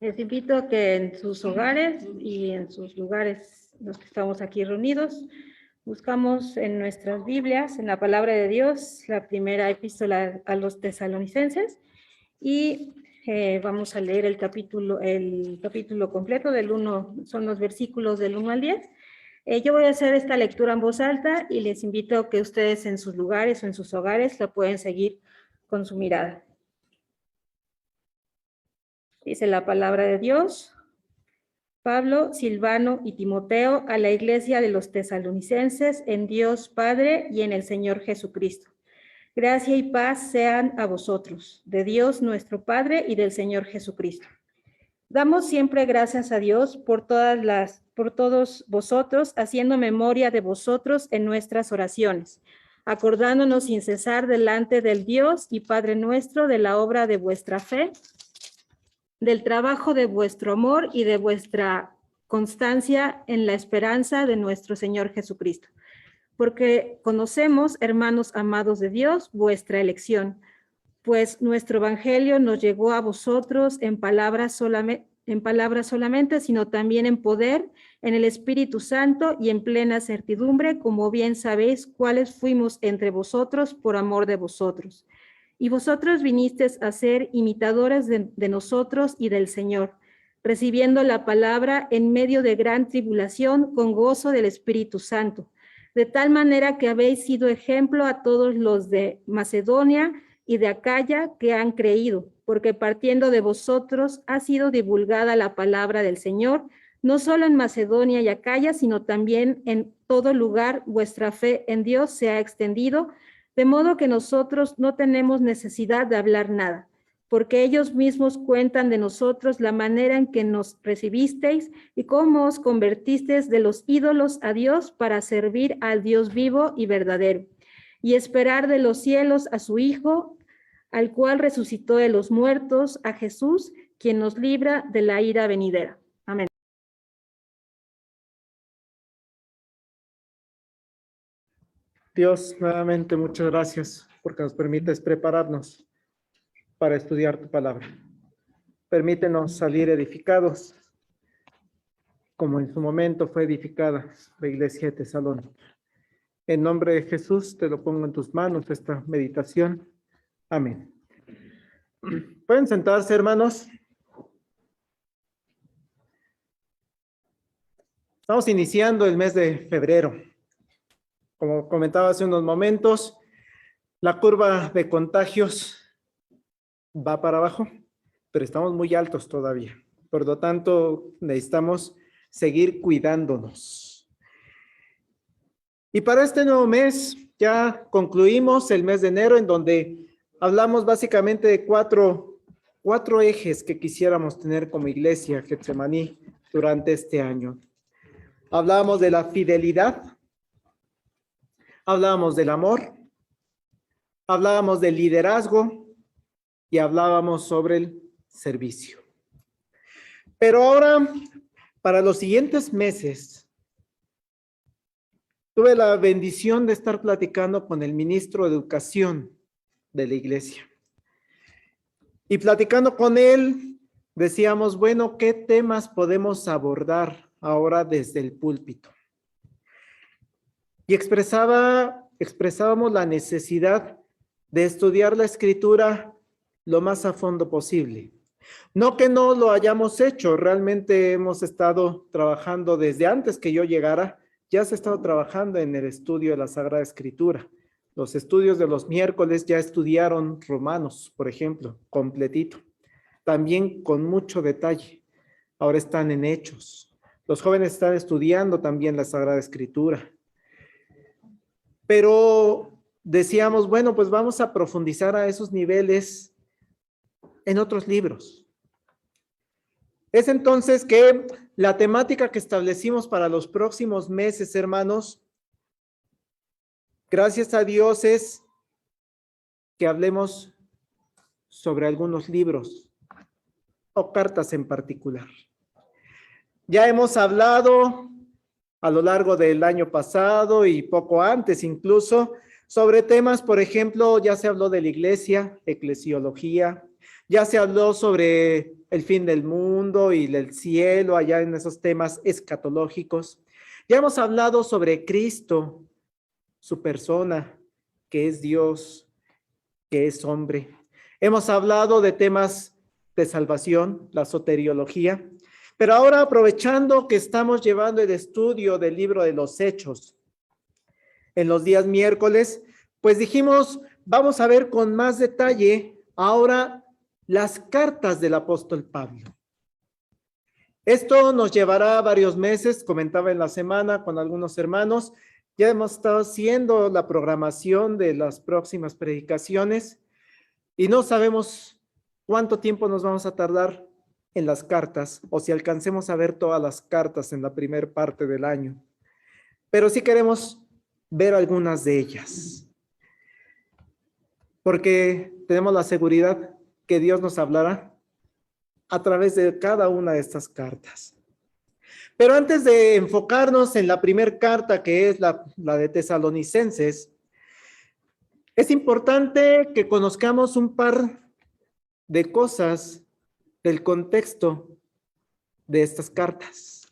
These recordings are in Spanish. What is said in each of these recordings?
Les invito a que en sus hogares y en sus lugares, los que estamos aquí reunidos, buscamos en nuestras Biblias, en la palabra de Dios, la primera epístola a los tesalonicenses, y vamos a leer el capítulo completo del 1, son los versículos del 1 al 10. Yo voy a hacer esta lectura en voz alta y les invito a que ustedes en sus lugares o en sus hogares la pueden seguir con su mirada. Dice la palabra de Dios: Pablo, Silvano y Timoteo, a la iglesia de los tesalonicenses, en Dios Padre y en el Señor Jesucristo. Gracia y paz sean a vosotros, de Dios nuestro Padre y del Señor Jesucristo. Damos siempre gracias a Dios por todos vosotros, haciendo memoria de vosotros en nuestras oraciones, acordándonos sin cesar delante del Dios y Padre nuestro de la obra de vuestra fe, del trabajo de vuestro amor y de vuestra constancia en la esperanza de nuestro Señor Jesucristo. Porque conocemos, hermanos amados de Dios, vuestra elección, pues nuestro evangelio nos llegó a vosotros en palabras solamente, sino también en poder, en el Espíritu Santo y en plena certidumbre, como bien sabéis cuáles fuimos entre vosotros por amor de vosotros. Y vosotros vinisteis a ser imitadores de nosotros y del Señor, recibiendo la palabra en medio de gran tribulación con gozo del Espíritu Santo, de tal manera que habéis sido ejemplo a todos los de Macedonia y de Acaya que han creído, porque partiendo de vosotros ha sido divulgada la palabra del Señor, no solo en Macedonia y Acaya, sino también en todo lugar vuestra fe en Dios se ha extendido, de modo que nosotros no tenemos necesidad de hablar nada, porque ellos mismos cuentan de nosotros la manera en que nos recibisteis y cómo os convertisteis de los ídolos a Dios para servir al Dios vivo y verdadero, y esperar de los cielos a su Hijo, al cual resucitó de los muertos, a Jesús, quien nos libra de la ira venidera. Amén. Dios, nuevamente muchas gracias porque nos permites prepararnos para estudiar tu palabra. Permítenos salir edificados, como en su momento fue edificada la iglesia de Tesalónica. En nombre de Jesús te lo pongo en tus manos esta meditación. Amén. ¿Pueden sentarse, hermanos? Estamos iniciando el mes de febrero. Como comentaba hace unos momentos, la curva de contagios va para abajo, pero estamos muy altos todavía. Por lo tanto, necesitamos seguir cuidándonos. Y para este nuevo mes, ya concluimos el mes de enero, en donde hablamos básicamente de cuatro ejes que quisiéramos tener como iglesia Getsemaní durante este año. Hablábamos de la fidelidad, hablábamos del amor, hablábamos del liderazgo y hablábamos sobre el servicio. Pero ahora, para los siguientes meses, tuve la bendición de estar platicando con el ministro de Educación de la iglesia. Y platicando con él, decíamos, bueno, ¿qué temas podemos abordar ahora desde el púlpito? Y expresábamos la necesidad de estudiar la Escritura lo más a fondo posible. No que no lo hayamos hecho, realmente hemos estado trabajando desde antes que yo llegara, ya se ha estado trabajando en el estudio de la Sagrada Escritura. Los estudios de los miércoles ya estudiaron Romanos, por ejemplo, completito, también con mucho detalle. Ahora están en Hechos. Los jóvenes están estudiando también la Sagrada Escritura. Pero decíamos, bueno, pues vamos a profundizar a esos niveles en otros libros. Es entonces que la temática que establecimos para los próximos meses, hermanos, gracias a Dios, es que hablemos sobre algunos libros o cartas en particular. Ya hemos hablado a lo largo del año pasado y poco antes incluso sobre temas, por ejemplo, ya se habló de la iglesia, eclesiología, ya se habló sobre el fin del mundo y del cielo, allá en esos temas escatológicos. Ya hemos hablado sobre Cristo, su persona, que es Dios, que es hombre. Hemos hablado de temas de salvación, la soteriología, pero ahora aprovechando que estamos llevando el estudio del libro de los Hechos en los días miércoles, pues dijimos, vamos a ver con más detalle ahora las cartas del apóstol Pablo. Esto nos llevará varios meses, comentaba en la semana con algunos hermanos, ya hemos estado haciendo la programación de las próximas predicaciones y no sabemos cuánto tiempo nos vamos a tardar en las cartas o si alcancemos a ver todas las cartas en la primera parte del año. Pero sí queremos ver algunas de ellas, porque tenemos la seguridad que Dios nos hablará a través de cada una de estas cartas. Pero antes de enfocarnos en la primera carta, que es la de Tesalonicenses, es importante que conozcamos un par de cosas del contexto de estas cartas.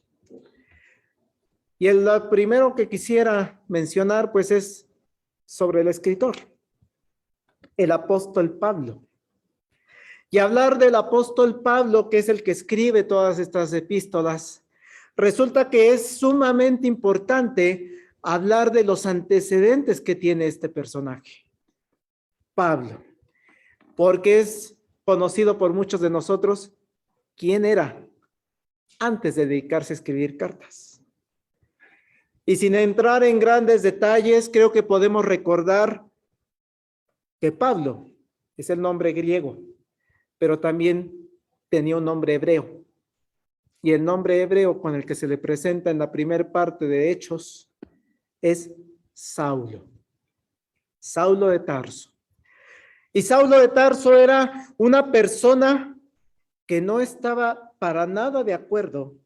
Y el primero que quisiera mencionar, pues, es sobre el escritor, el apóstol Pablo. Y hablar del apóstol Pablo, que es el que escribe todas estas epístolas, resulta que es sumamente importante hablar de los antecedentes que tiene este personaje, Pablo, porque es conocido por muchos de nosotros quién era antes de dedicarse a escribir cartas. Y sin entrar en grandes detalles, creo que podemos recordar que Pablo es el nombre griego, pero también tenía un nombre hebreo. Y el nombre hebreo con el que se le presenta en la primera parte de Hechos es Saulo. Saulo de Tarso. Y Saulo de Tarso era una persona que no estaba para nada de acuerdo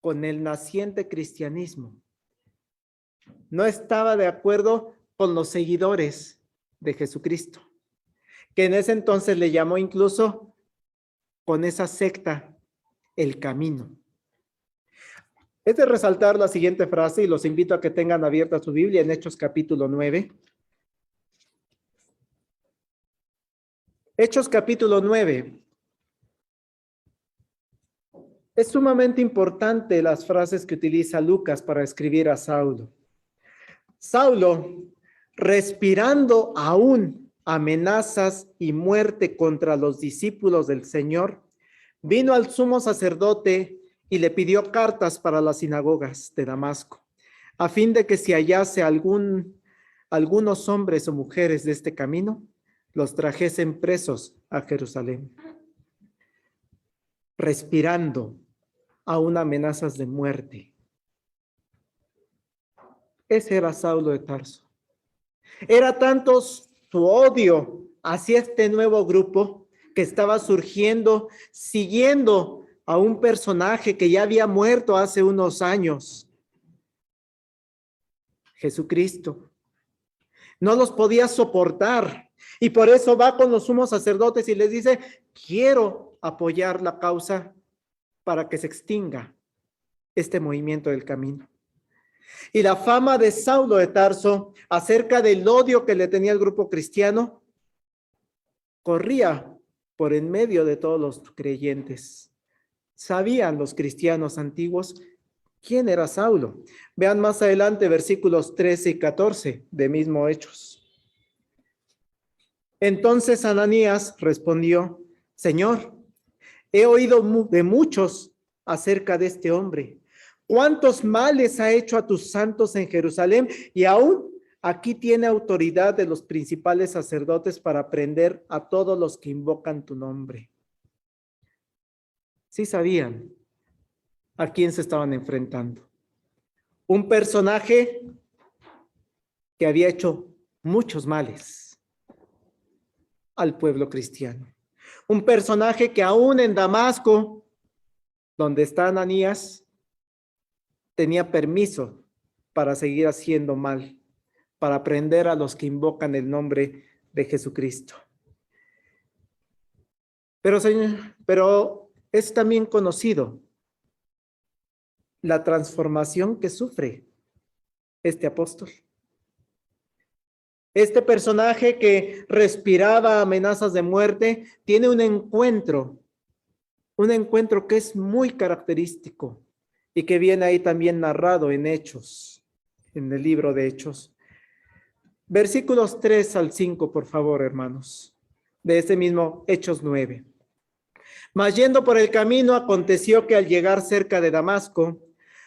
con el naciente cristianismo. No estaba de acuerdo con los seguidores de Jesucristo, que en ese entonces le llamó incluso con esa secta el camino. Es de resaltar la siguiente frase y los invito a que tengan abierta su Biblia en Hechos capítulo 9. Hechos capítulo 9. Es sumamente importante las frases que utiliza Lucas para escribir a Saulo. Saulo, respirando aún amenazas y muerte contra los discípulos del Señor, vino al sumo sacerdote y le pidió cartas para las sinagogas de Damasco, a fin de que si hallase algunos hombres o mujeres de este camino, los trajesen presos a Jerusalén. Respirando aún amenazas de muerte. Ese era Saulo de Tarso. Era tanto su odio hacia este nuevo grupo que estaba surgiendo, siguiendo a un personaje que ya había muerto hace unos años, Jesucristo. No los podía soportar y por eso va con los sumos sacerdotes y les dice, quiero apoyar la causa para que se extinga este movimiento del camino. Y la fama de Saulo de Tarso acerca del odio que le tenía el grupo cristiano corría por en medio de todos los creyentes. Sabían los cristianos antiguos quién era Saulo. Vean más adelante versículos 13 y 14 de mismo Hechos. Entonces Ananías respondió, Señor, he oído de muchos acerca de este hombre. ¿Cuántos males ha hecho a tus santos en Jerusalén? Y aún aquí tiene autoridad de los principales sacerdotes para prender a todos los que invocan tu nombre. Sí sabían a quién se estaban enfrentando. Un personaje que había hecho muchos males al pueblo cristiano. Un personaje que aún en Damasco, donde está Ananías, tenía permiso para seguir haciendo mal, para prender a los que invocan el nombre de Jesucristo. Pero es también conocido la transformación que sufre este apóstol. Este personaje que respiraba amenazas de muerte tiene un encuentro que es muy característico y que viene ahí también narrado en Hechos, en el libro de Hechos. Versículos 3 al 5, por favor, hermanos, de ese mismo Hechos 9. Mas yendo por el camino, aconteció que al llegar cerca de Damasco,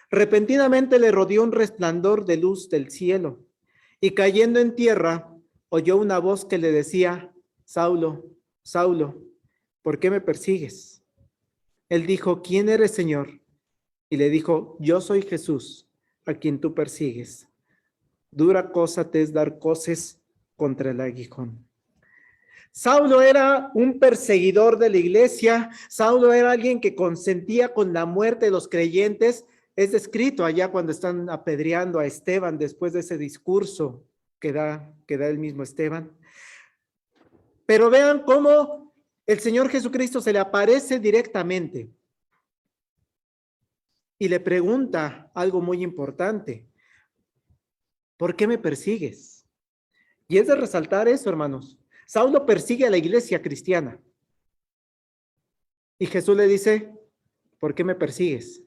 repentinamente le rodeó un resplandor de luz del cielo, y cayendo en tierra, oyó una voz que le decía: Saulo, Saulo, ¿por qué me persigues? Él dijo: ¿Quién eres, Señor? Y le dijo: yo soy Jesús, a quien tú persigues. Dura cosa te es dar coces contra el aguijón. Saulo era un perseguidor de la iglesia. Saulo era alguien que consentía con la muerte de los creyentes. Es descrito allá cuando están apedreando a Esteban después de ese discurso que da el mismo Esteban. Pero vean cómo el Señor Jesucristo se le aparece directamente y le pregunta algo muy importante: ¿por qué me persigues? Y es de resaltar eso, hermanos. Saulo persigue a la iglesia cristiana. Y Jesús le dice: ¿por qué me persigues?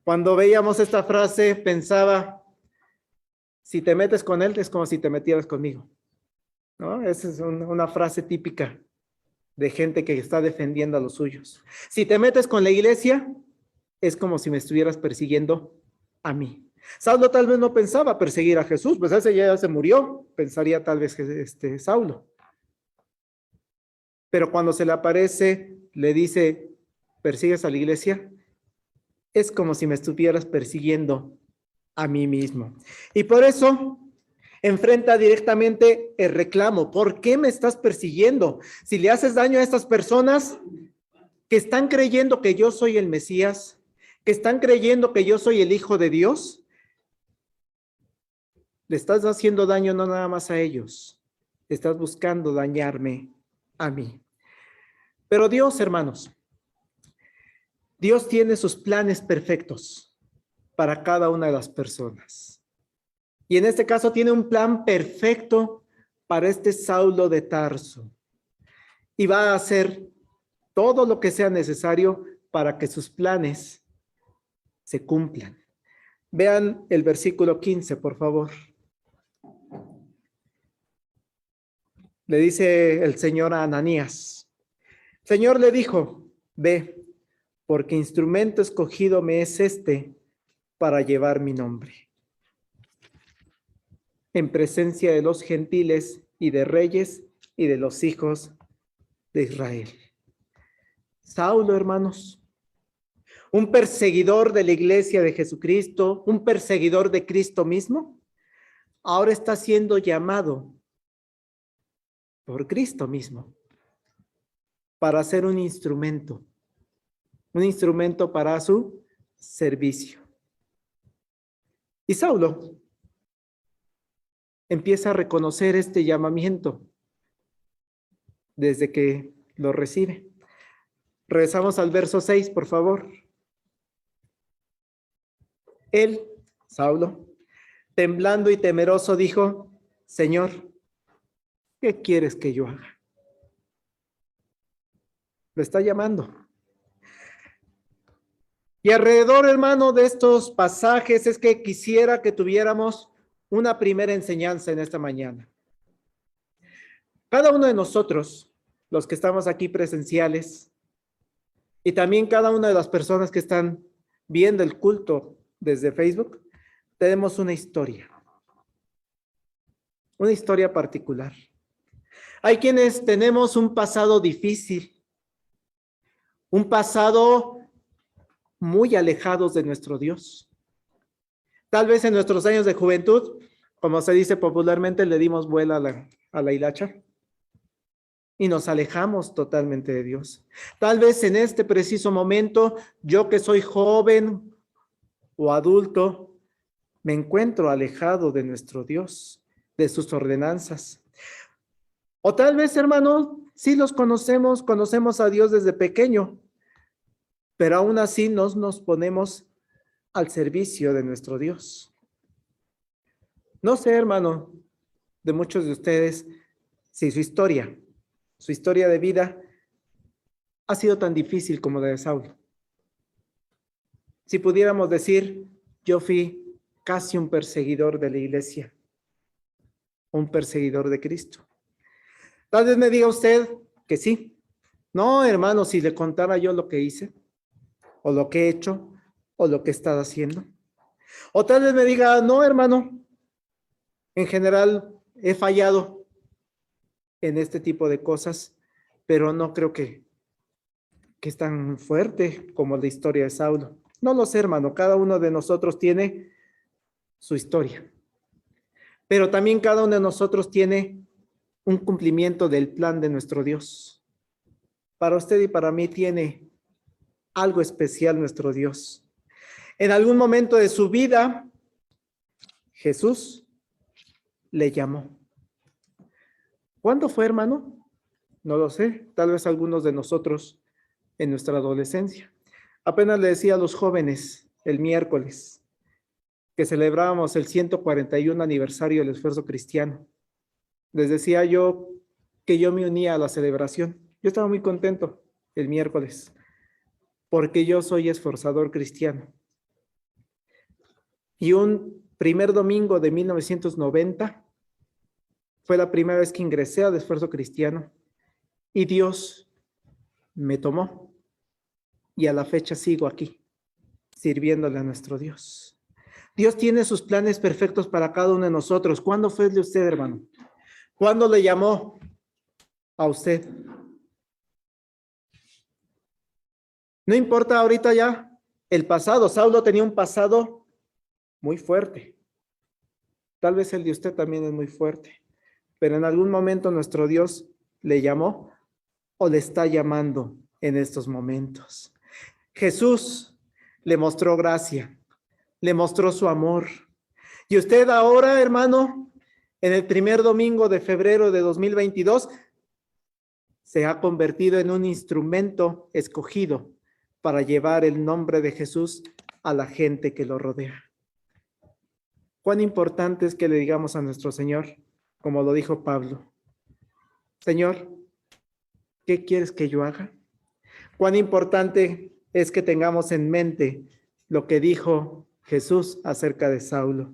Cuando veíamos esta frase, pensaba, si te metes con él, es como si te metieras conmigo, ¿no? Esa es una frase típica de gente que está defendiendo a los suyos. Si te metes con la iglesia, es como si me estuvieras persiguiendo a mí. Saulo tal vez no pensaba perseguir a Jesús, pues ese ya se murió, pensaría tal vez Saulo. Pero cuando se le aparece, le dice: ¿persigues a la iglesia? Es como si me estuvieras persiguiendo a mí mismo. Y por eso enfrenta directamente el reclamo: ¿por qué me estás persiguiendo? Si le haces daño a estas personas que están creyendo que yo soy el Mesías, que están creyendo que yo soy el Hijo de Dios, le estás haciendo daño no nada más a ellos, estás buscando dañarme a mí. Pero Dios, hermanos, Dios tiene sus planes perfectos para cada una de las personas. Y en este caso tiene un plan perfecto para este Saulo de Tarso. Y va a hacer todo lo que sea necesario para que sus planes se cumplan. Vean el versículo 15, por favor. Le dice el Señor a Ananías. El Señor le dijo: ve, porque instrumento escogido me es este para llevar mi nombre en presencia de los gentiles y de reyes y de los hijos de Israel. Saulo, hermanos, un perseguidor de la iglesia de Jesucristo, un perseguidor de Cristo mismo, ahora está siendo llamado por Cristo mismo para ser un instrumento para su servicio. Y Saulo empieza a reconocer este llamamiento desde que lo recibe. Regresamos al verso 6, por favor. Él, Saulo, temblando y temeroso, dijo: Señor, ¿qué quieres que yo haga? Lo está llamando. Y alrededor, hermano, de estos pasajes es que quisiera que tuviéramos una primera enseñanza en esta mañana. Cada uno de nosotros, los que estamos aquí presenciales, y también cada una de las personas que están viendo el culto desde Facebook, tenemos una historia particular. Hay quienes tenemos un pasado difícil, un pasado muy alejados de nuestro Dios. Tal vez en nuestros años de juventud, como se dice popularmente, le dimos vuela a la hilacha y nos alejamos totalmente de Dios. Tal vez en este preciso momento, yo que soy joven o adulto, me encuentro alejado de nuestro Dios, de sus ordenanzas. O tal vez, hermano, Sí los conocemos, conocemos a Dios desde pequeño, pero aún así nos ponemos al servicio de nuestro Dios. No sé, hermano, de muchos de ustedes, si su historia de vida ha sido tan difícil como la de Saulo. Si pudiéramos decir, yo fui casi un perseguidor de la iglesia, un perseguidor de Cristo. Tal vez me diga usted que sí. No, hermano, si le contara yo lo que hice, o lo que he hecho, o lo que he estado haciendo. O tal vez me diga, no, hermano, en general he fallado en este tipo de cosas, pero no creo que es tan fuerte como la historia de Saulo. No lo sé, hermano, cada uno de nosotros tiene su historia, pero también cada uno de nosotros tiene un cumplimiento del plan de nuestro Dios. Para usted y para mí tiene algo especial nuestro Dios. En algún momento de su vida, Jesús le llamó. ¿Cuándo fue, hermano? No lo sé, tal vez algunos de nosotros en nuestra adolescencia. Apenas le decía a los jóvenes el miércoles que celebrábamos el 141 aniversario del esfuerzo cristiano. Les decía yo que yo me unía a la celebración. Yo estaba muy contento el miércoles porque yo soy esforzador cristiano. Y un primer domingo de 1990 fue la primera vez que ingresé al esfuerzo cristiano y Dios me tomó y a la fecha sigo aquí, sirviéndole a nuestro Dios. Dios tiene sus planes perfectos para cada uno de nosotros. ¿Cuándo fue de usted, hermano? ¿Cuándo le llamó a usted? No importa ahorita ya el pasado. Saulo tenía un pasado muy fuerte. Tal vez el de usted también es muy fuerte. Pero en algún momento nuestro Dios le llamó o le está llamando en estos momentos. Jesús le mostró gracia, le mostró su amor. Y usted ahora, hermano, en el primer domingo de febrero de 2022, se ha convertido en un instrumento escogido para llevar el nombre de Jesús a la gente que lo rodea. Cuán importante es que le digamos a nuestro Señor, como lo dijo Pablo, Señor, ¿qué quieres que yo haga? Cuán importante es que tengamos en mente lo que dijo Jesús acerca de Saulo.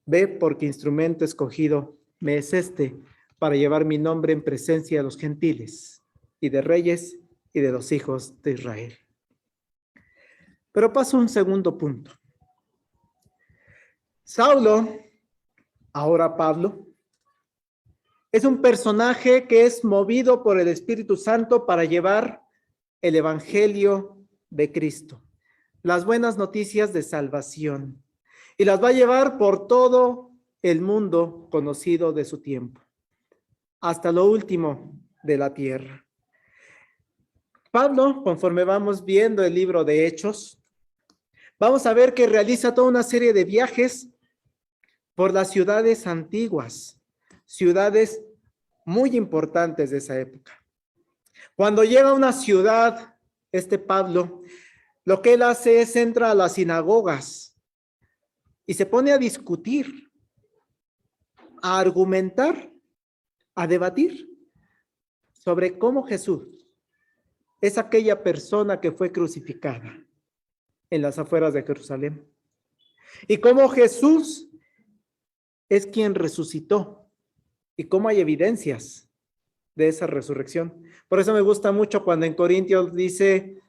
Ve, porque instrumento escogido me es este para llevar mi nombre en presencia de los gentiles y de reyes y de los hijos de Israel. Pero paso a un segundo punto. Saulo, ahora Pablo, es un personaje que es movido por el Espíritu Santo para llevar el Evangelio de Cristo, las buenas noticias de salvación, y las va a llevar por todo el mundo conocido de su tiempo, hasta lo último de la tierra. Pablo, conforme vamos viendo el libro de Hechos, vamos a ver que realiza toda una serie de viajes por las ciudades antiguas, ciudades muy importantes de esa época. Cuando llega a una ciudad, Pablo, lo que él hace es entra a las sinagogas y se pone a discutir, a argumentar, a debatir sobre cómo Jesús es aquella persona que fue crucificada en las afueras de Jerusalén y cómo Jesús es quien resucitó y cómo hay evidencias de esa resurrección. Por eso me gusta mucho cuando en Corintios dice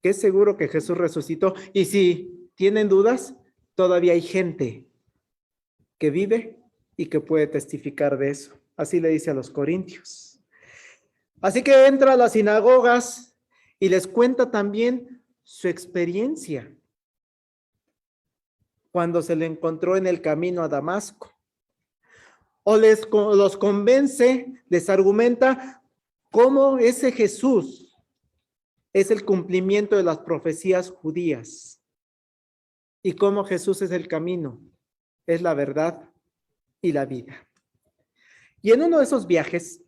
que es seguro que Jesús resucitó, y si tienen dudas, todavía hay gente que vive y que puede testificar de eso. Así le dice a los corintios. Así que entra a las sinagogas y les cuenta también su experiencia cuando se le encontró en el camino a Damasco. O los convence, les argumenta cómo ese Jesús es el cumplimiento de las profecías judías y cómo Jesús es el camino, es la verdad y la vida. Y en uno de esos viajes,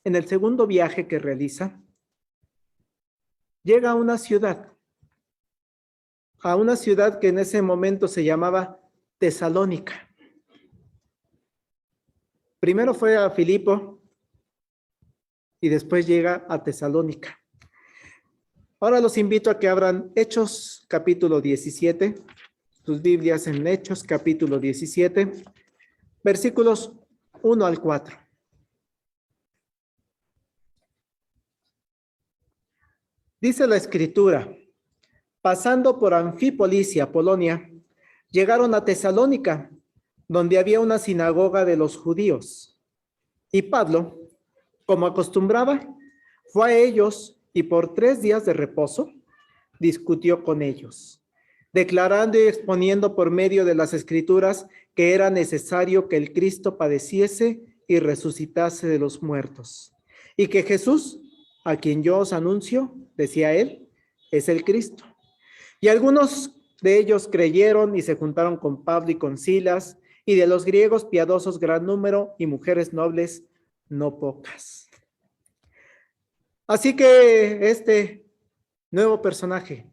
en el segundo viaje que realiza, llega a una ciudad que en ese momento se llamaba Tesalónica. Primero fue a Filipo y después llega a Tesalónica. Ahora los invito a que abran Hechos capítulo 17, sus Biblias en Hechos capítulo 17, versículos 1 al 4. Dice la Escritura: pasando por Anfípolis y Apolonia, llegaron a Tesalónica, donde había una sinagoga de los judíos. Y Pablo, como acostumbraba, fue a ellos y por 3 días de reposo discutió con ellos, declarando y exponiendo por medio de las Escrituras que era necesario que el Cristo padeciese y resucitase de los muertos, y que Jesús, a quien yo os anuncio, decía él, es el Cristo. Y algunos de ellos creyeron y se juntaron con Pablo y con Silas, y de los griegos piadosos gran número, y mujeres nobles no pocas. Así que este nuevo personaje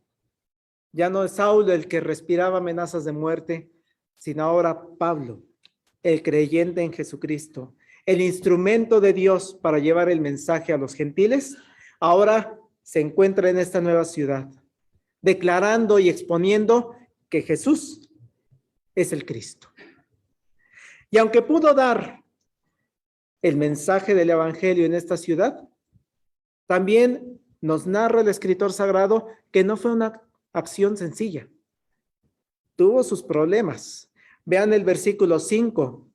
ya no es Saulo el que respiraba amenazas de muerte, sino ahora Pablo, el creyente en Jesucristo, el instrumento de Dios para llevar el mensaje a los gentiles, ahora se encuentra en esta nueva ciudad, declarando y exponiendo que Jesús es el Cristo. Y aunque pudo dar el mensaje del Evangelio en esta ciudad, también nos narra el escritor sagrado que no fue una acción sencilla. Tuvo sus problemas. Vean el versículo 5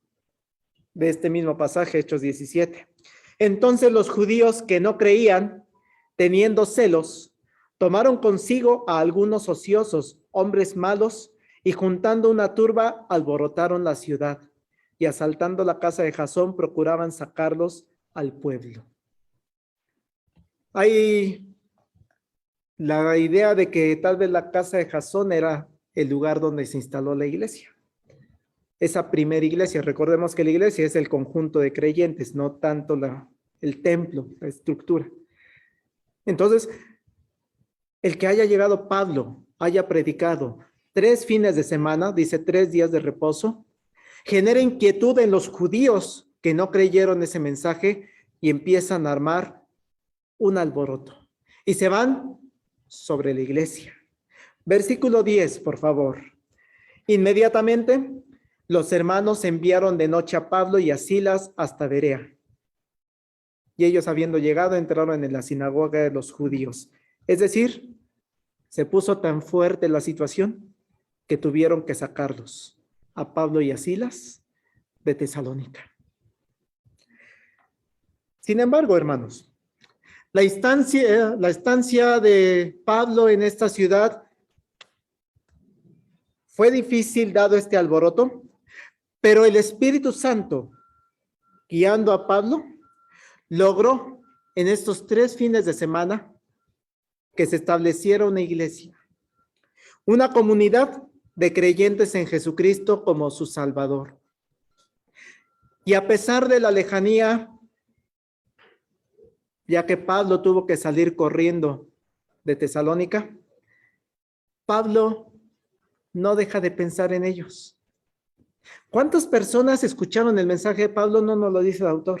de este mismo pasaje, Hechos 17. Entonces los judíos que no creían, teniendo celos, tomaron consigo a algunos ociosos, hombres malos, y juntando una turba, alborotaron la ciudad, y asaltando la casa de Jasón, procuraban sacarlos al pueblo. Hay la idea de que tal vez la casa de Jasón era el lugar donde se instaló la iglesia. Esa primera iglesia, recordemos que la iglesia es el conjunto de creyentes, no tanto el templo, la estructura. Entonces, el que haya llegado Pablo, haya predicado 3 fines de semana, dice 3 días de reposo, genera inquietud en los judíos que no creyeron ese mensaje y empiezan a armar un alboroto y se van sobre la iglesia. Versículo 10, por favor. Inmediatamente los hermanos enviaron de noche a Pablo y a Silas hasta Berea. Y ellos, habiendo llegado, entraron en la sinagoga de los judíos. Es decir, se puso tan fuerte la situación que tuvieron que sacarlos, a Pablo y a Silas, de Tesalónica. Sin embargo, hermanos, la estancia de Pablo en esta ciudad fue difícil dado este alboroto, pero el Espíritu Santo, guiando a Pablo, logró en estos 3 fines de semana que se estableciera una iglesia, una comunidad de creyentes en Jesucristo como su Salvador. Y a pesar de la lejanía, ya que Pablo tuvo que salir corriendo de Tesalónica, Pablo no deja de pensar en ellos. ¿Cuántas personas escucharon el mensaje de Pablo? No nos lo dice el autor.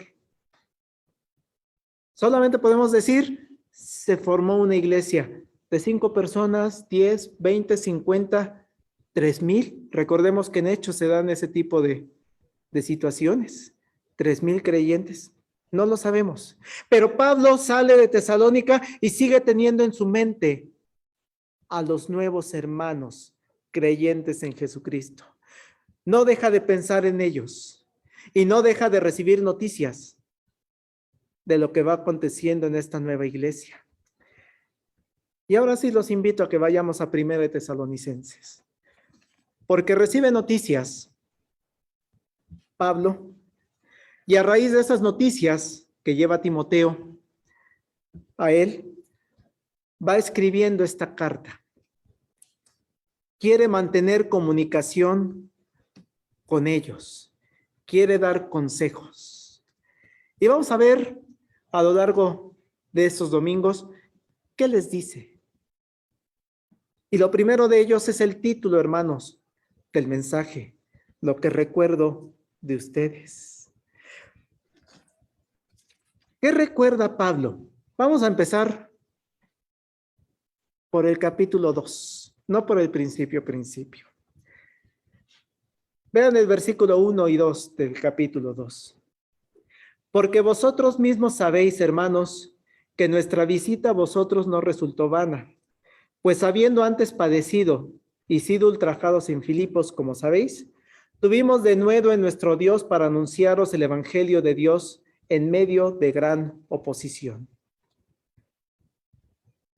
Solamente podemos decir, se formó una iglesia de 5 personas, 10, 20, 50, 3,000. Recordemos que en Hechos se dan ese tipo de situaciones. 3,000 creyentes. No lo sabemos. Pero Pablo sale de Tesalónica y sigue teniendo en su mente a los nuevos hermanos creyentes en Jesucristo. No deja de pensar en ellos y no deja de recibir noticias de lo que va aconteciendo en esta nueva iglesia. Y ahora sí los invito a que vayamos a 1 de Tesalonicenses, porque recibe noticias Pablo, y a raíz de esas noticias que lleva Timoteo a él, va escribiendo esta carta. Quiere mantener comunicación con ellos, quiere dar consejos. Y vamos a ver a lo largo de estos domingos, ¿qué les dice? Y lo primero de ellos es el título, hermanos, del mensaje, lo que recuerdo de ustedes. ¿Qué recuerda Pablo? Vamos a empezar por el capítulo 2, no por el principio. Vean el versículo 1 y 2 del capítulo 2. Porque vosotros mismos sabéis, hermanos, que nuestra visita a vosotros no resultó vana, pues habiendo antes padecido y sido ultrajados en Filipos, como sabéis, tuvimos de nuevo en nuestro Dios para anunciaros el evangelio de Dios en medio de gran oposición.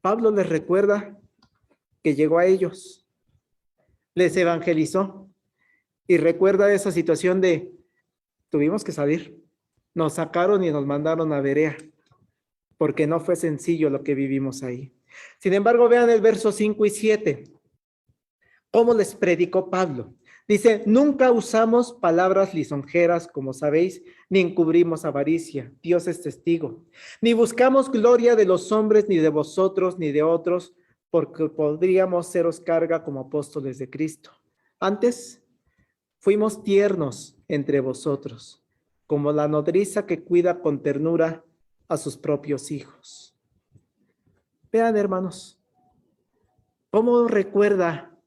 Pablo les recuerda que llegó a ellos, les evangelizó y recuerda esa situación de tuvimos que salir, nos sacaron y nos mandaron a Berea, porque no fue sencillo lo que vivimos ahí. Sin embargo, vean el verso 5 y 7. ¿Cómo les predicó Pablo? Dice, nunca usamos palabras lisonjeras, como sabéis, ni encubrimos avaricia. Dios es testigo. Ni buscamos gloria de los hombres, ni de vosotros, ni de otros, porque podríamos seros carga como apóstoles de Cristo. Antes, fuimos tiernos entre vosotros, como la nodriza que cuida con ternura a sus propios hijos. Vean, hermanos, ¿cómo recuerda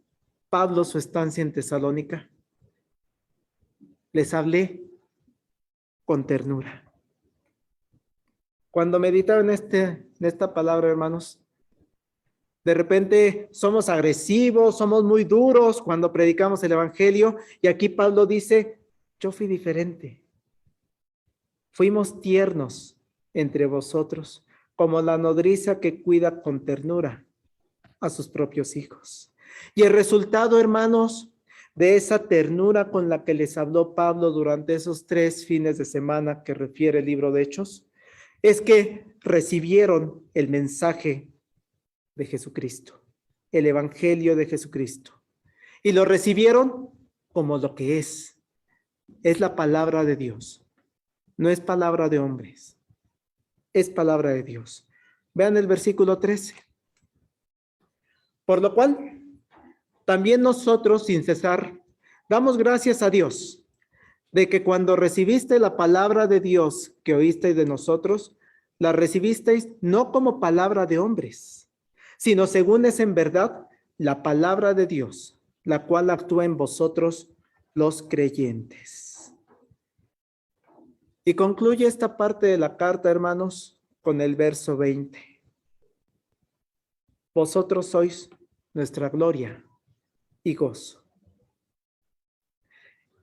Pablo su estancia en Tesalónica? Les hablé con ternura. Cuando meditaba en esta palabra, hermanos, de repente somos agresivos, somos muy duros cuando predicamos el evangelio, y aquí Pablo dice, yo fui diferente. Fuimos tiernos entre vosotros, como la nodriza que cuida con ternura a sus propios hijos. Y el resultado, hermanos, de esa ternura con la que les habló Pablo durante esos 3 fines de semana que refiere el libro de Hechos, es que recibieron el mensaje de Jesucristo, el evangelio de Jesucristo. Y lo recibieron como lo que es la palabra de Dios. No es palabra de hombres, es palabra de Dios. Vean el versículo 13. Por lo cual, también nosotros, sin cesar, damos gracias a Dios de que cuando recibiste la palabra de Dios que oísteis de nosotros, la recibisteis no como palabra de hombres, sino según es en verdad la palabra de Dios, la cual actúa en vosotros los creyentes. Y concluye esta parte de la carta, hermanos, con el verso 20. Vosotros sois nuestra gloria y gozo.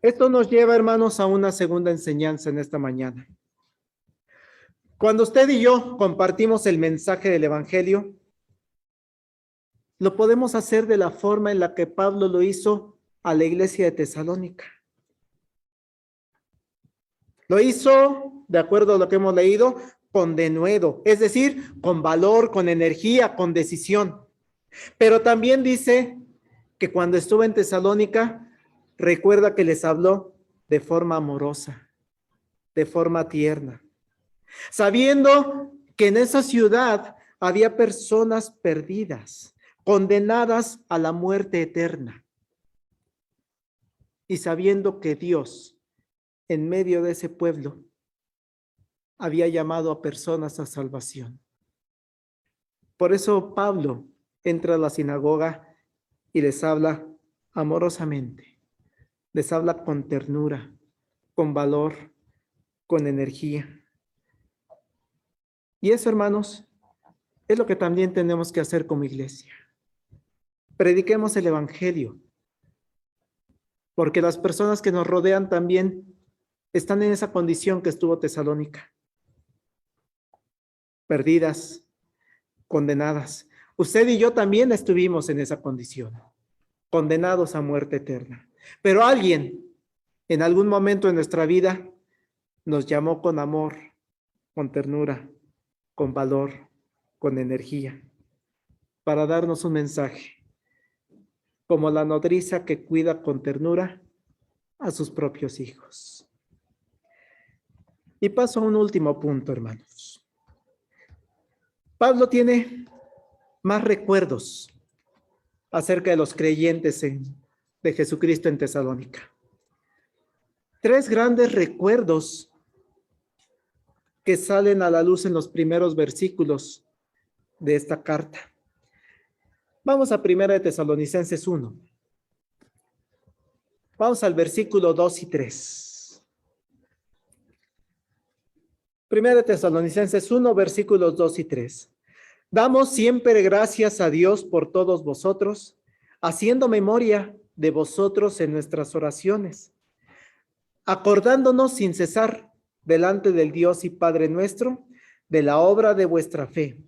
Esto nos lleva, hermanos, a una segunda enseñanza en esta mañana. Cuando usted y yo compartimos el mensaje del evangelio, lo podemos hacer de la forma en la que Pablo lo hizo a la iglesia de Tesalónica. Lo hizo, de acuerdo a lo que hemos leído, con denuedo, es decir, con valor, con energía, con decisión. Pero también dice que cuando estuvo en Tesalónica, recuerda que les habló de forma amorosa, de forma tierna, sabiendo que en esa ciudad había personas perdidas, condenadas a la muerte eterna, y sabiendo que Dios, en medio de ese pueblo, había llamado a personas a salvación. Por eso Pablo entra a la sinagoga y les habla amorosamente, les habla con ternura, con valor, con energía. Y eso, hermanos, es lo que también tenemos que hacer como iglesia. Prediquemos el evangelio, porque las personas que nos rodean también están en esa condición que estuvo Tesalónica. Perdidas, condenadas. Usted y yo también estuvimos en esa condición, condenados a muerte eterna. Pero alguien, en algún momento de nuestra vida, nos llamó con amor, con ternura, con valor, con energía, para darnos un mensaje, como la nodriza que cuida con ternura a sus propios hijos. Y paso a un último punto, hermanos. Pablo tiene más recuerdos acerca de los creyentes de Jesucristo en Tesalónica. 3 grandes recuerdos que salen a la luz en los primeros versículos de esta carta. Vamos a 1 de Tesalonicenses 1. Vamos al versículo 2 y 3. 1 de Tesalonicenses 1, versículos 2 y 3. Damos siempre gracias a Dios por todos vosotros, haciendo memoria de vosotros en nuestras oraciones, acordándonos sin cesar delante del Dios y Padre nuestro, de la obra de vuestra fe,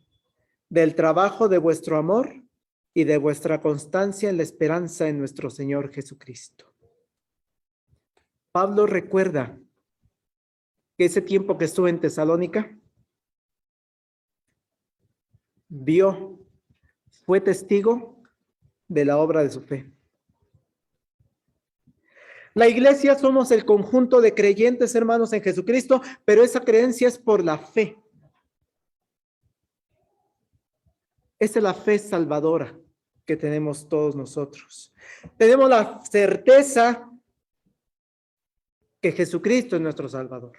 del trabajo de vuestro amor y de vuestra constancia en la esperanza en nuestro Señor Jesucristo. Pablo recuerda que ese tiempo que estuvo en Tesalónica, vio, fue testigo de la obra de su fe. La iglesia somos el conjunto de creyentes, hermanos, en Jesucristo, pero esa creencia es por la fe. Esa es la fe salvadora que tenemos todos nosotros. Tenemos la certeza que Jesucristo es nuestro Salvador.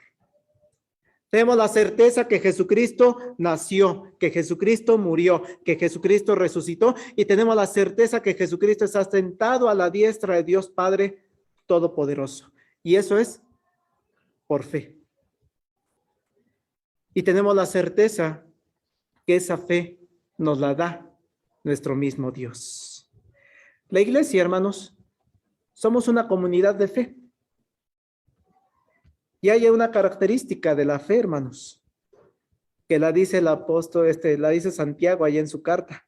Tenemos la certeza que Jesucristo nació, que Jesucristo murió, que Jesucristo resucitó, y tenemos la certeza que Jesucristo está sentado a la diestra de Dios Padre Todopoderoso. Y eso es por fe. Y tenemos la certeza que esa fe nos la da nuestro mismo Dios. La iglesia, hermanos, somos una comunidad de fe. Y hay una característica de la fe, hermanos, que la dice el apóstol, la dice Santiago allá en su carta.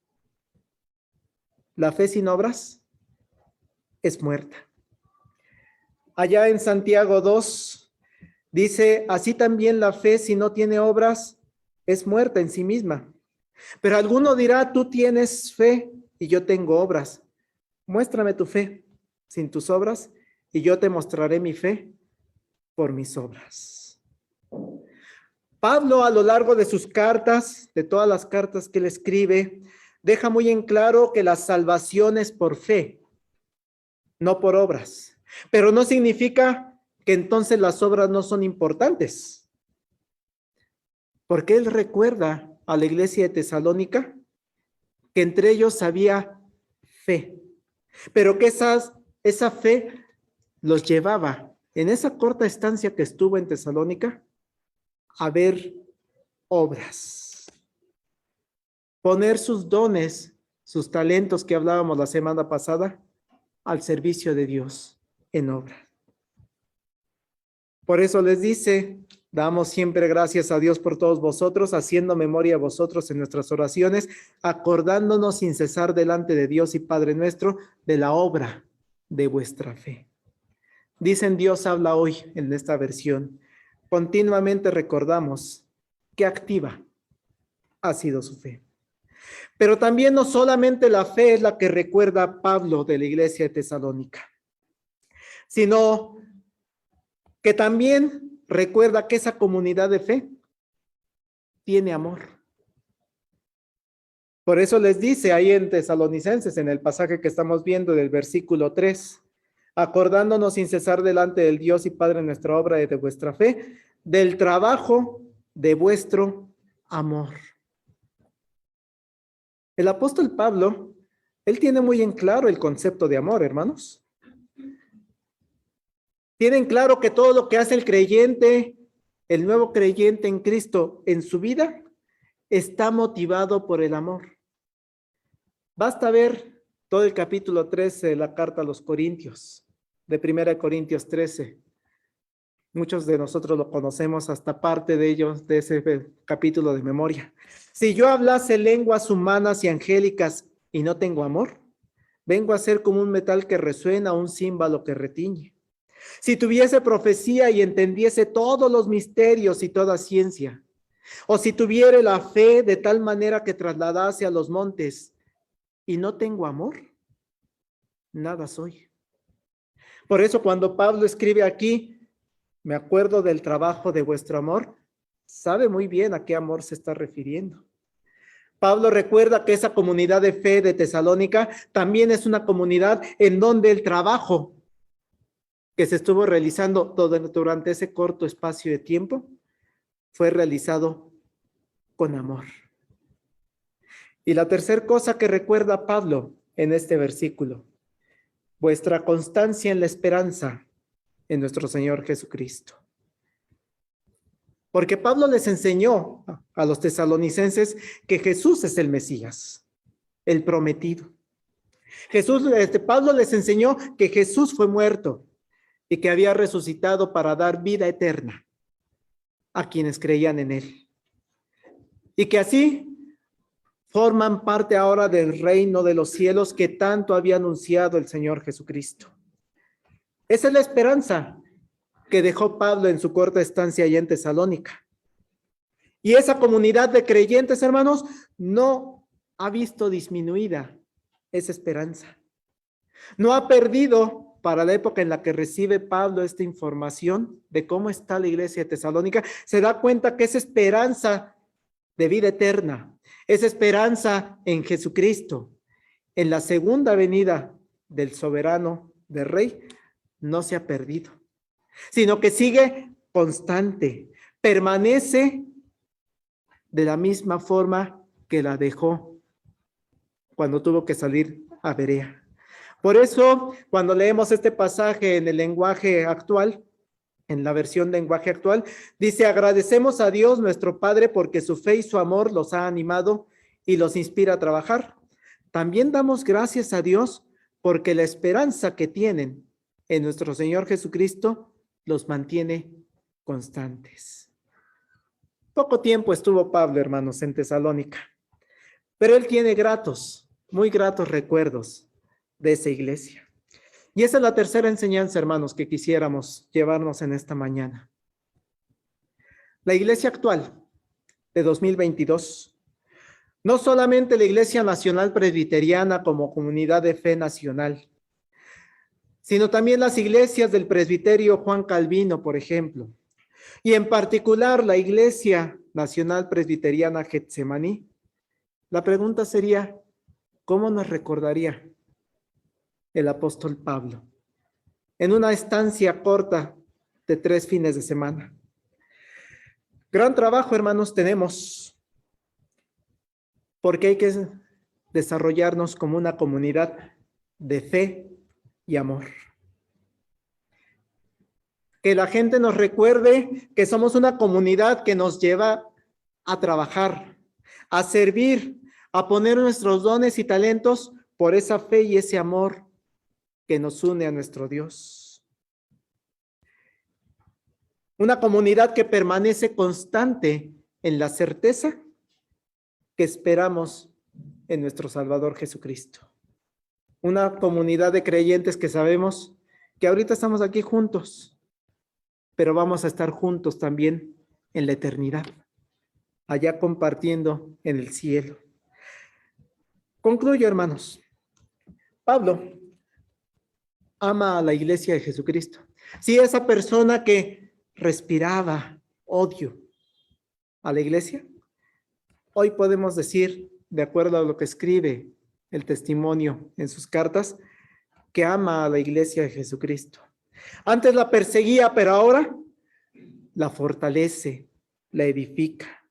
La fe sin obras es muerta. Allá en Santiago 2 dice, así también la fe si no tiene obras es muerta en sí misma. Pero alguno dirá, tú tienes fe y yo tengo obras. Muéstrame tu fe sin tus obras y yo te mostraré mi fe por mis obras. Pablo, a lo largo de sus cartas, de todas las cartas que él escribe, deja muy en claro que la salvación es por fe, no por obras. Pero no significa que entonces las obras no son importantes. Porque él recuerda a la iglesia de Tesalónica que entre ellos había fe, pero que esa fe los llevaba en esa corta estancia que estuvo en Tesalónica a ver obras, poner sus dones, sus talentos que hablábamos la semana pasada al servicio de Dios en obra. Por eso les dice, damos siempre gracias a Dios por todos vosotros, haciendo memoria a vosotros en nuestras oraciones, acordándonos sin cesar delante de Dios y Padre nuestro de la obra de vuestra fe. Dicen, Dios habla hoy en esta versión. Continuamente recordamos qué activa ha sido su fe. Pero también no solamente la fe es la que recuerda a Pablo de la iglesia de Tesalónica, sino que también recuerda que esa comunidad de fe tiene amor. Por eso les dice ahí en Tesalonicenses, en el pasaje que estamos viendo del versículo 3, acordándonos sin cesar delante del Dios y Padre nuestra obra y de vuestra fe, del trabajo de vuestro amor. El apóstol Pablo, él tiene muy en claro el concepto de amor, hermanos. Tienen claro que todo lo que hace el creyente, el nuevo creyente en Cristo en su vida, está motivado por el amor. Basta ver todo el capítulo 13 de la carta a los Corintios, de 1 Corintios 13. Muchos de nosotros lo conocemos, hasta parte de ellos, de ese capítulo de memoria. Si yo hablase lenguas humanas y angélicas y no tengo amor, vengo a ser como un metal que resuena, un címbalo que retiñe. Si tuviese profecía y entendiese todos los misterios y toda ciencia, o si tuviere la fe de tal manera que trasladase a los montes y no tengo amor, nada soy. Por eso cuando Pablo escribe aquí, me acuerdo del trabajo de vuestro amor, sabe muy bien a qué amor se está refiriendo. Pablo recuerda que esa comunidad de fe de Tesalónica también es una comunidad en donde el trabajo que se estuvo realizando durante ese corto espacio de tiempo fue realizado con amor. Y la tercera cosa que recuerda Pablo en este versículo: vuestra constancia en la esperanza en nuestro Señor Jesucristo. Porque Pablo les enseñó a los tesalonicenses que Jesús es el Mesías, el prometido. Pablo les enseñó que Jesús fue muerto y que había resucitado para dar vida eterna a quienes creían en él. Y que así forman parte ahora del reino de los cielos que tanto había anunciado el Señor Jesucristo. Esa es la esperanza que dejó Pablo en su corta estancia allá en Tesalónica. Y esa comunidad de creyentes, hermanos, no ha visto disminuida esa esperanza. No ha perdido, para la época en la que recibe Pablo esta información de cómo está la iglesia de Tesalónica, se da cuenta que esa esperanza de vida eterna, esa esperanza en Jesucristo, en la segunda venida del soberano, del Rey, no se ha perdido, sino que sigue constante, permanece de la misma forma que la dejó cuando tuvo que salir a Berea. Por eso, cuando leemos este pasaje en el lenguaje actual, en la versión de lenguaje actual, dice: agradecemos a Dios nuestro Padre porque su fe y su amor los ha animado y los inspira a trabajar. También damos gracias a Dios porque la esperanza que tienen en nuestro Señor Jesucristo los mantiene constantes. Poco tiempo estuvo Pablo, hermanos, en Tesalónica, pero él tiene muy gratos recuerdos de esa iglesia. Y esa es la tercera enseñanza, hermanos, que quisiéramos llevarnos en esta mañana. La iglesia actual de 2022, no solamente la Iglesia Nacional Presbiteriana como comunidad de fe nacional, sino también las iglesias del presbiterio Juan Calvino, por ejemplo, y en particular la Iglesia Nacional Presbiteriana Getsemaní. La pregunta sería: ¿cómo nos recordaría el apóstol Pablo en una estancia corta de 3 fines de semana? Gran trabajo, hermanos, tenemos, porque hay que desarrollarnos como una comunidad de fe y amor. Que la gente nos recuerde que somos una comunidad que nos lleva a trabajar, a servir, a poner nuestros dones y talentos por esa fe y ese amor que nos une a nuestro Dios. Una comunidad que permanece constante en la certeza que esperamos en nuestro Salvador Jesucristo. Una comunidad de creyentes que sabemos que ahorita estamos aquí juntos, pero vamos a estar juntos también en la eternidad, allá compartiendo en el cielo. Concluyo, hermanos. Pablo ama a la iglesia de Jesucristo. Sí, esa persona que respiraba odio a la iglesia, hoy podemos decir, de acuerdo a lo que escribe el testimonio en sus cartas, que ama a la iglesia de Jesucristo. Antes la perseguía, pero ahora la fortalece, la edifica.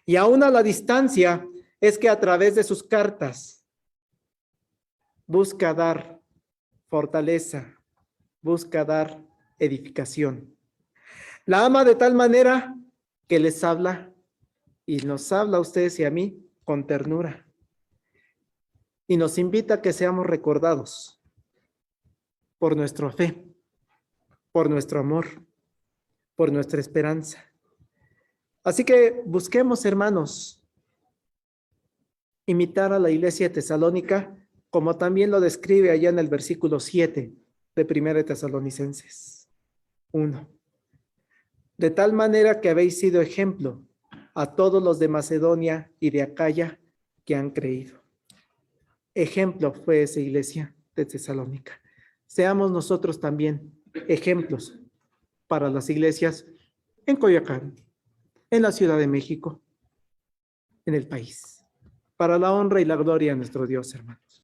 Y aún a la distancia es que a través de sus cartas busca dar fortaleza, busca dar edificación. La ama de tal manera que les habla y nos habla a ustedes y a mí con ternura. Y nos invita a que seamos recordados por nuestra fe, por nuestro amor, por nuestra esperanza. Así que busquemos, hermanos, imitar a la iglesia de Tesalónica, como también lo describe allá en el versículo 7 de 1 Tesalonicenses 1. De tal manera que habéis sido ejemplo a todos los de Macedonia y de Acaya que han creído. Ejemplo fue esa iglesia de Tesalónica. Seamos nosotros también ejemplos para las iglesias en Coyoacán, en la Ciudad de México, en el país. para la honra y la gloria de nuestro Dios, hermanos.